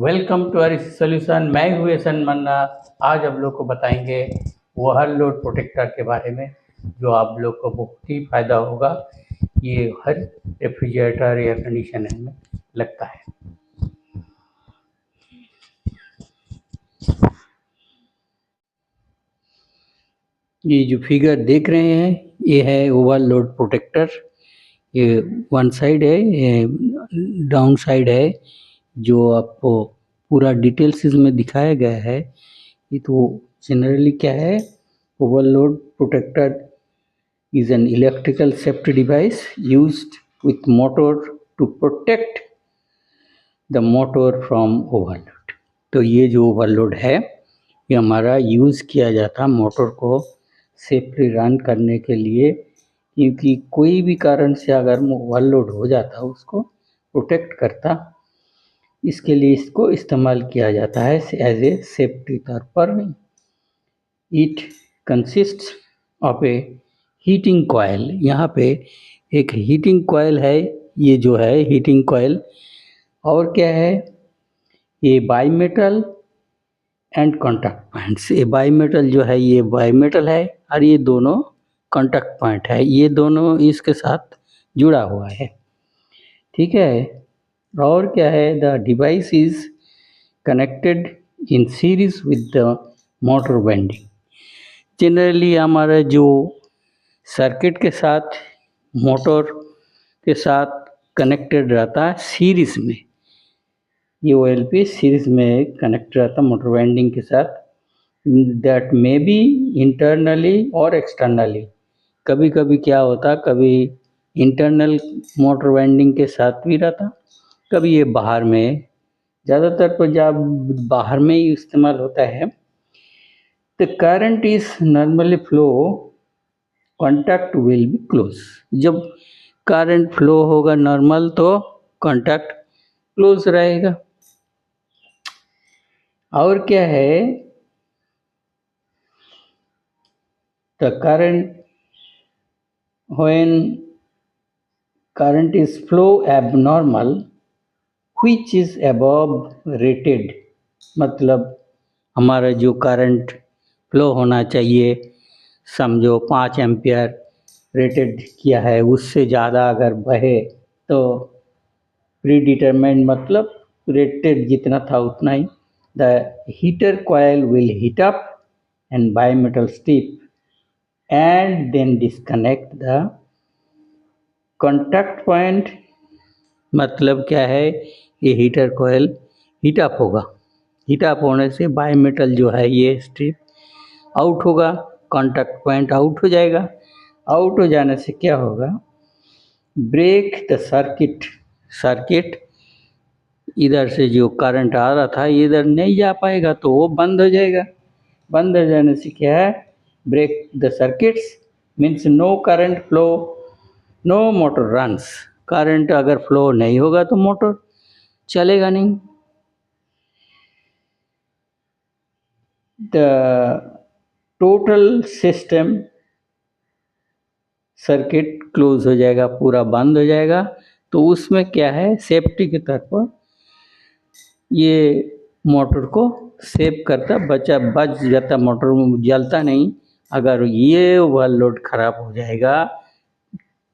Welcome to are solution. मैं हूँ एहसन मन्ना। आज हम लोग को बताएंगे ओवरलोड प्रोटेक्टर के बारे में, जो आप लोग को बहुत ही फ़ायदा होगा। ये हर रेफ्रिजरेटर एयर कंडीशनर में लगता है। ये जो फिगर देख रहे हैं, ये है ओवरलोड प्रोटेक्टर। ये वन साइड है, ये डाउन साइड है, जो आपको पूरा डिटेल्स इसमें दिखाया गया है। ये तो जनरली क्या है, overload protector is an electrical safety device used with motor to protect the motor from overload। तो ये जो ओवरलोड है, ये हमारा यूज़ किया जाता मोटर को सेफली रन करने के लिए, क्योंकि कोई भी कारण से अगर ओवरलोड हो जाता उसको प्रोटेक्ट करता। इसके लिए इसको इस्तेमाल किया जाता है एज ए सेफ्टी तौर पर। It consists of A heating coil. यहाँ पे एक हीटिंग कॉयल है, ये जो है हीटिंग कॉयल। और क्या है, ये बाईमेटल एंड कॉन्टैक्ट पॉइंट्स। ये बाईमेटल जो है, ये बाईमेटल है, और ये दोनों कॉन्टैक्ट पॉइंट है, ये दोनों इसके साथ जुड़ा हुआ है। ठीक है। और क्या है, the device is connected in series with the motor winding. Generally हमारा जो सर्किट के साथ मोटर के साथ कनेक्टेड रहता है सीरीज में, ये OLP सीरीज में कनेक्ट रहता है मोटर वाइंडिंग के साथ। दैट मे बी इंटरनली और एक्सटर्नली। कभी कभी क्या होता, कभी इंटरनल मोटर वाइंडिंग के साथ भी रहता, कभी ये बाहर में। ज़्यादातर तो जब बाहर में ही इस्तेमाल होता है। The current is normally flow, contact will be close. जब करंट फ्लो होगा नॉर्मल, तो कॉन्टैक्ट क्लोज रहेगा। और क्या है, the current when current is flow abnormal which is above rated. मतलब हमारा जो करंट फ्लो होना चाहिए, समझो 5 एम्पियर रेटेड किया है, उससे ज़्यादा अगर बहे तो प्री डिटरमाइंड, मतलब रेटेड जितना था उतना ही। The heater coil will heat up and bimetal strip and then disconnect the contact point. मतलब क्या है, ये हीटर कॉयल हीट अप होगा, हीट अप होने से बाईमेटल जो है ये स्ट्रिप आउट होगा, कॉन्टैक्ट पॉइंट आउट हो जाएगा। आउट हो जाने से क्या होगा, ब्रेक द सर्किट इधर से जो करंट आ रहा था इधर नहीं जा पाएगा, तो वो बंद हो जाएगा। बंद हो जाने से क्या है, break the circuits means no current flow, no motor runs. Current अगर फ्लो नहीं होगा तो मोटर चलेगा नहीं। The total system circuit close हो जाएगा, पूरा बंद हो जाएगा। तो उसमें क्या है, सेफ्टी के तौर पर ये मोटर को सेव करता, बच जाता, मोटर जलता नहीं। अगर ये ओवरलोड खराब हो जाएगा,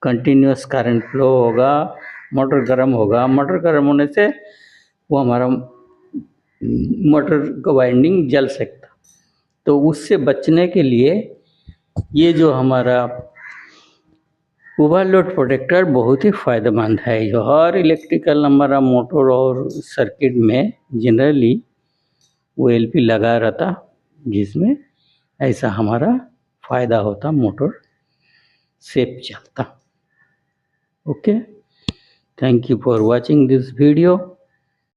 कंटिन्यूस करंट फ्लो होगा, मोटर गर्म होगा, मोटर गर्म होने से वो हमारा मोटर का वाइंडिंग जल सकता। तो उससे बचने के लिए ये जो हमारा ओवरलोड प्रोटेक्टर बहुत ही फ़ायदेमंद है। जो हर इलेक्ट्रिकल हमारा मोटर और सर्किट में जनरली OLP लगा रहता, जिसमें ऐसा हमारा फ़ायदा होता, मोटर सेफ चलता। Okay, thank you for watching this video.